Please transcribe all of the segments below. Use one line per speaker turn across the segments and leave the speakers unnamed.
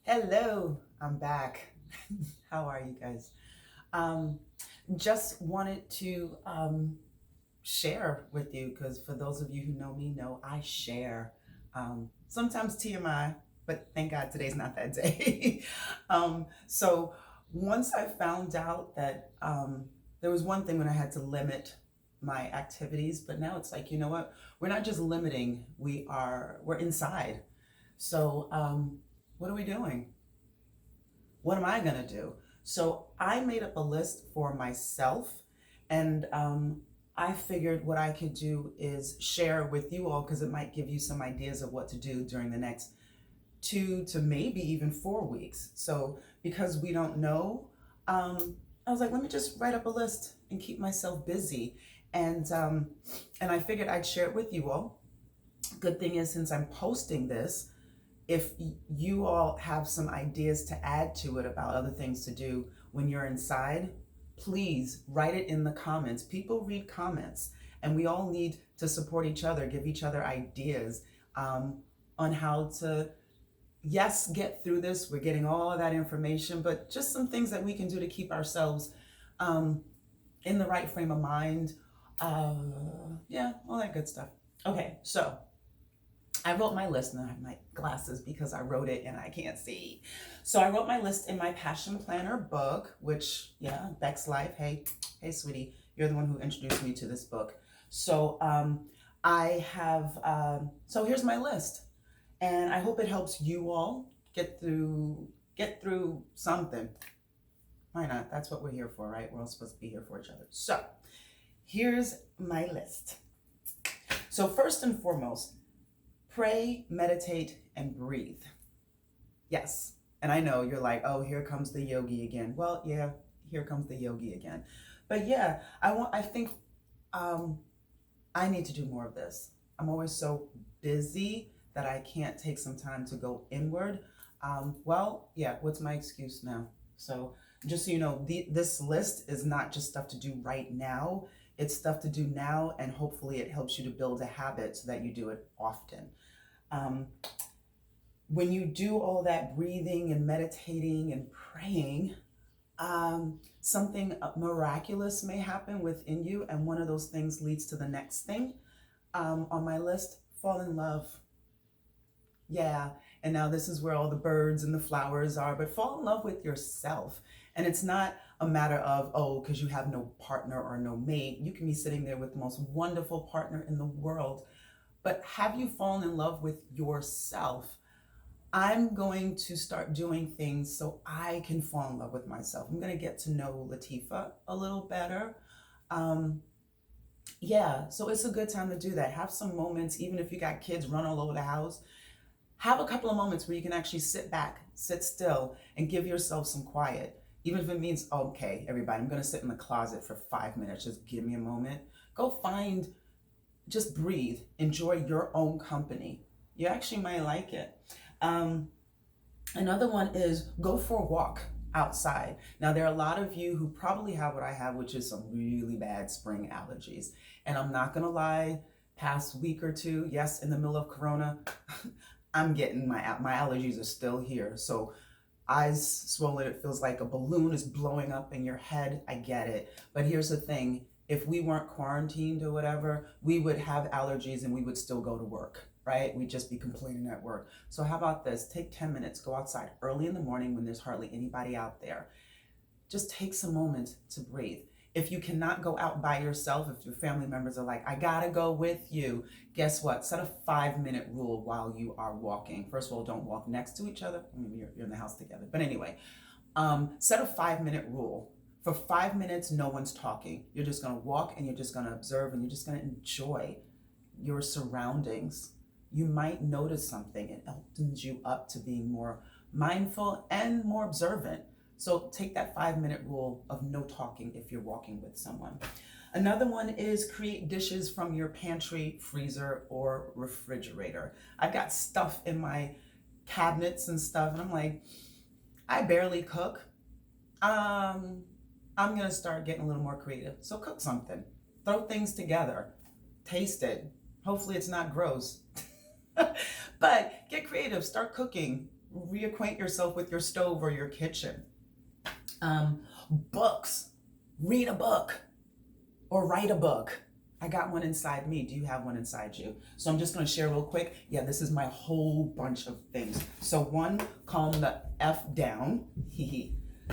Hello, I'm back. How are you guys? Um, just wanted to share with you because for those of you who know me, know I share. Sometimes TMI, but thank God today's not that day. So once I found out that there was one thing when I had to limit my activities, but now it's like, you know what? We're not just limiting, we're inside. So what are we doing? What am I going to do? So I made up a list for myself, and I figured what I could do is share with you all because it might give you some ideas of what to do during the next 2 to maybe even 4 weeks. So because we don't know, I was like, let me just write up a list and keep myself busy, and I figured I'd share it with you all. Good thing is, since I'm posting this, if you all have some ideas to add to it about other things to do when you're inside, please write it in the comments. People read comments, and we all need to support each other, give each other ideas on how to, yes, get through this. We're getting all of that information, but just some things that we can do to keep ourselves um, in the right frame of mind. Uh, yeah, all that good stuff. Okay, so I wrote my list, and I have my glasses because I wrote it and I can't see. So I wrote my list in my Passion Planner book, which, yeah, Beck's Life. Hey, sweetie, you're the one who introduced me to this book. So I have, so here's my list, and I hope it helps you all get through something. Why not? That's what we're here for, right? We're all supposed to be here for each other. So here's my list. So first and foremost, pray, meditate, and breathe. Yes. And I know you're like, oh, here comes the yogi again. Well, yeah, here comes the yogi again. But yeah, I think um, I need to do more of this. I'm always so busy that I can't take some time to go inward. Well, yeah, what's my excuse now? So just so you know, this list is not just stuff to do right now. It's stuff to do now, and hopefully it helps you to build a habit so that you do it often. Um, when you do all that breathing and meditating and praying, something miraculous may happen within you, and one of those things leads to the next thing on my list: fall in love. Yeah, and now this is where all the birds and the flowers are, but fall in love with yourself. And it's not a matter of, oh, because you have no partner or no mate. You can be sitting there with the most wonderful partner in the world, but have you fallen in love with yourself? I'm going to start doing things so I can fall in love with myself. I'm going to get to know Latifa a little better. Um, yeah, so it's a good time to do that. Have some moments, even if you got kids run all over the house, have a couple of moments where you can actually sit back, sit still, and give yourself some quiet. Even if it means, okay, everybody, I'm going to sit in the closet for 5 minutes. Just give me a moment. Go find, just breathe, enjoy your own company. You actually might like it. Um, Another one is go for a walk outside. Now, there are a lot of you who probably have what I have, which is some really bad spring allergies. And I'm not going to lie, past week or two, yes, in the middle of Corona, I'm getting my allergies are still here. So eyes swollen, it feels like a balloon is blowing up in your head. I get it. But here's the thing, if we weren't quarantined or whatever, we would have allergies and we would still go to work, right? We'd just be complaining at work. So how about this? Take 10 minutes, go outside early in the morning when there's hardly anybody out there. Just take some moment to breathe. If you cannot go out by yourself, if your family members are like, I gotta go with you, guess what? Set a 5 minute rule while you are walking. First of all, don't walk next to each other. I mean, you're in the house together. But anyway, set a 5 minute rule. For 5 minutes, no one's talking. You're just gonna walk and you're just gonna observe and you're just gonna enjoy your surroundings. You might notice something. It opens you up to being more mindful and more observant. So take that 5 minute rule of no talking if you're walking with someone. Another one is create dishes from your pantry, freezer, or refrigerator. I've got stuff in my cabinets and stuff, and I'm like, I barely cook. Um, I'm gonna start getting a little more creative. So cook something, throw things together, taste it. Hopefully, it's not gross. But get creative, start cooking. reacquaint yourself with your stove or your kitchen. Books, read a book or write a book. I got one inside me. Do you have one inside you? So I'm just going to share real quick. Yeah, this is my whole bunch of things. So 1, calm the F down.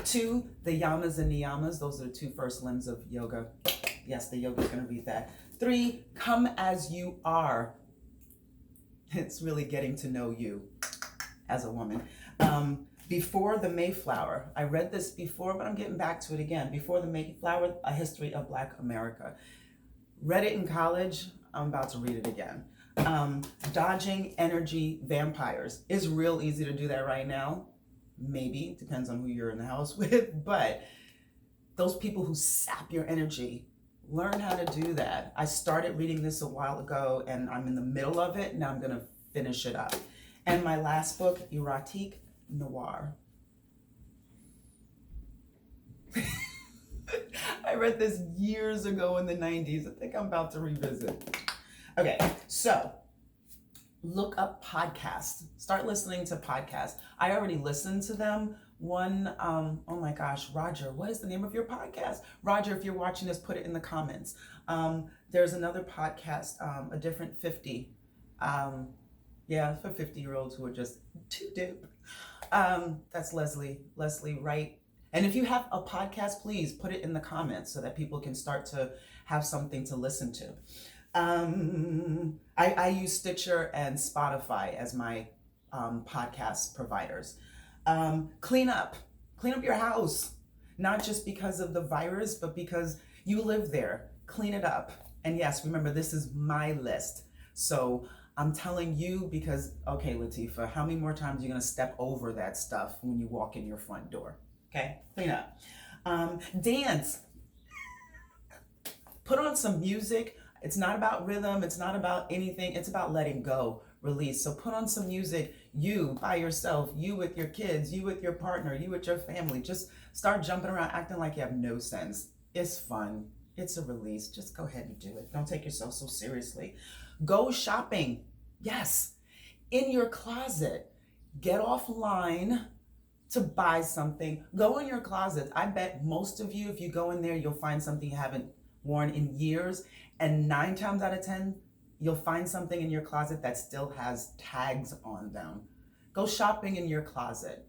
2, the yamas and niyamas. Those are the 2 first limbs of yoga. Yes, the yoga's going to read that. 3, come as you are. It's really getting to know you as a woman. Before the Mayflower. I read this before, but I'm getting back to it again. Before the Mayflower, A History of Black America. Read it in college. I'm about to read it again. Dodging Energy Vampires. It's real easy to do that right now. Maybe. It depends on who you're in the house with. But those people who sap your energy, learn how to do that. I started reading this a while ago, and I'm in the middle of it. Now I'm going to finish it up. And my last book, Erotique Noir. I read this years ago in the 90s. I think I'm about to revisit. Okay, so look up podcasts. Start listening to podcasts. I already listened to them. One, oh my gosh, Roger, what is the name of your podcast? Roger, if you're watching this, put it in the comments. There's another podcast, A Different 50. Yeah, for 50-year-olds who are just too deep. That's Leslie Wright. And if you have a podcast, please put it in the comments so that people can start to have something to listen to. I use Stitcher and Spotify as my podcast providers. Clean up your house, not just because of the virus, but because you live there. Clean it up. And yes, remember, this is my list. So I'm telling you because, okay, Latifah, how many more times are you going to step over that stuff when you walk in your front door? Okay, clean up. Dance. Put on some music. It's not about rhythm. It's not about anything. It's about letting go, release. So put on some music, you by yourself, you with your kids, you with your partner, you with your family. Just start jumping around, acting like you have no sense. It's fun. It's a release. Just go ahead and do it. Don't take yourself so seriously. Go shopping. Yes. In your closet. Get offline to buy something. Go in your closet. I bet most of you, if you go in there, you'll find something you haven't worn in years. And 9 times out of 10, you'll find something in your closet that still has tags on them. Go shopping in your closet.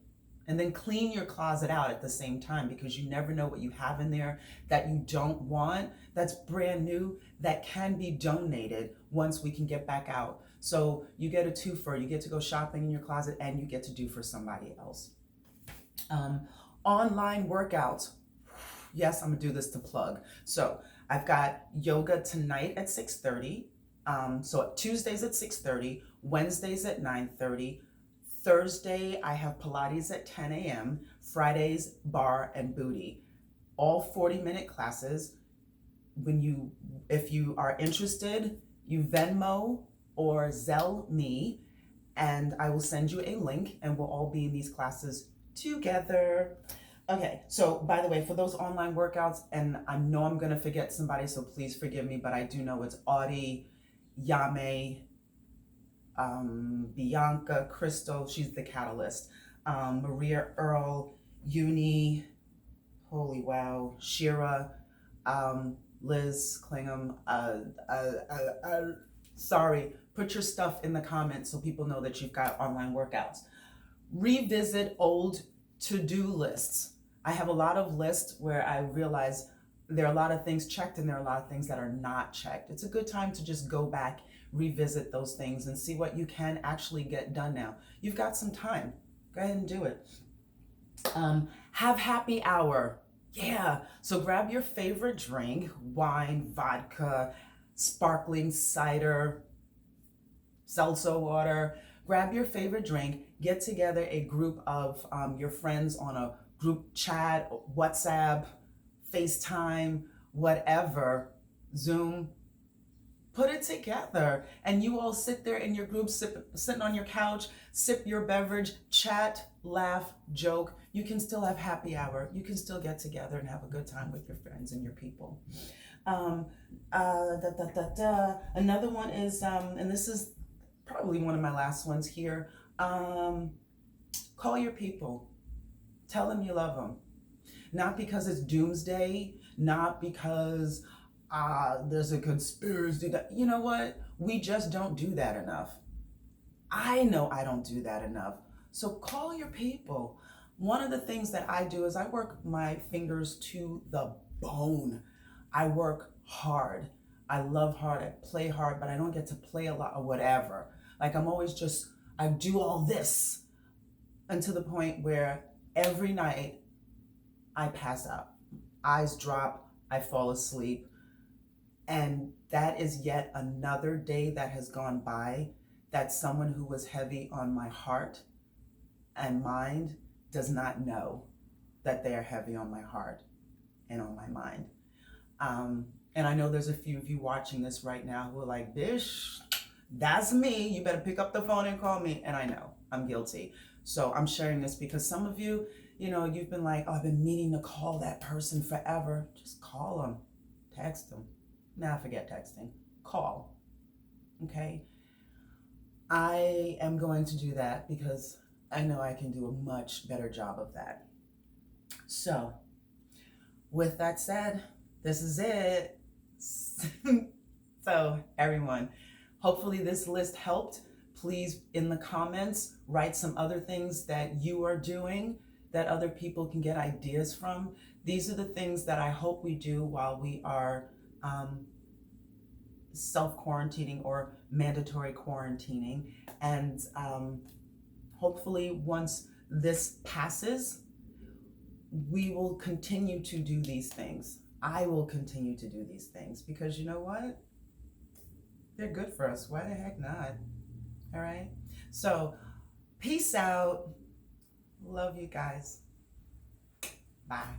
And then clean your closet out at the same time, because you never know what you have in there that you don't want, that's brand new, that can be donated once we can get back out. So you get a twofer. You get to go shopping in your closet and you get to do for somebody else. Online workouts. Yes, I'm gonna do this to plug. So I've got yoga tonight at 6:30. So Tuesdays at 6:30, Wednesdays at 9:30. Thursday, I have Pilates at 10 a.m., Fridays, bar and booty. All 40-minute classes. If you are interested, you Venmo or Zelle me, and I will send you a link, and we'll all be in these classes together. Okay, so by the way, for those online workouts, and I know I'm gonna forget somebody, so please forgive me, but I do know it's Audie, Yame, Bianca, Crystal, she's the catalyst, Maria Earl, Uni, holy wow, Shira, Liz Klingham, sorry, put your stuff in the comments so people know that you've got online workouts. Revisit old to-do lists. I have a lot of lists where I realize there are a lot of things checked and there are a lot of things that are not checked. It's a good time to just go back, revisit those things and see what you can actually get done now. You've got some time. Go ahead and do it. Have happy hour. Yeah. So grab your favorite drink, wine, vodka, sparkling cider, seltzer water. Grab your favorite drink, get together a group of your friends on a group chat, WhatsApp, FaceTime, whatever, Zoom. Put it together and you all sit there in your group, sitting on your couch, sip your beverage, chat, laugh, joke. You can still have happy hour. You can still get together and have a good time with your friends and your people. Another one is, and this is probably one of my last ones here. Call your people. Tell them you love them. Not because it's doomsday, not because there's a conspiracy. You know what? We just don't do that enough. I know I don't do that enough. So call your people. One of the things that I do is I work my fingers to the bone. I work hard. I love hard. I play hard, but I don't get to play a lot or whatever. Like I'm always just, I do all this, and to the point where every night I pass out. Eyes drop, I fall asleep. And that is yet another day that has gone by that someone who was heavy on my heart and mind does not know that they are heavy on my heart and on my mind. And I know there's a few of you watching this right now who are like, Bish, that's me. You better pick up the phone and call me. And I know I'm guilty. So I'm sharing this because some of you, you've been like, oh, I've been meaning to call that person forever. Just call them, text them. Nah, forget texting. Call. Okay? I am going to do that because I know I can do a much better job of that. So, with that said, this is it. So, everyone, hopefully this list helped. Please, in the comments, write some other things that you are doing that other people can get ideas from. These are the things that I hope we do while we are self-quarantining or mandatory quarantining. And hopefully once this passes, we will continue to do these things. I will continue to do these things because you know what? They're good for us. Why the heck not? All right. So peace out. Love you guys. Bye.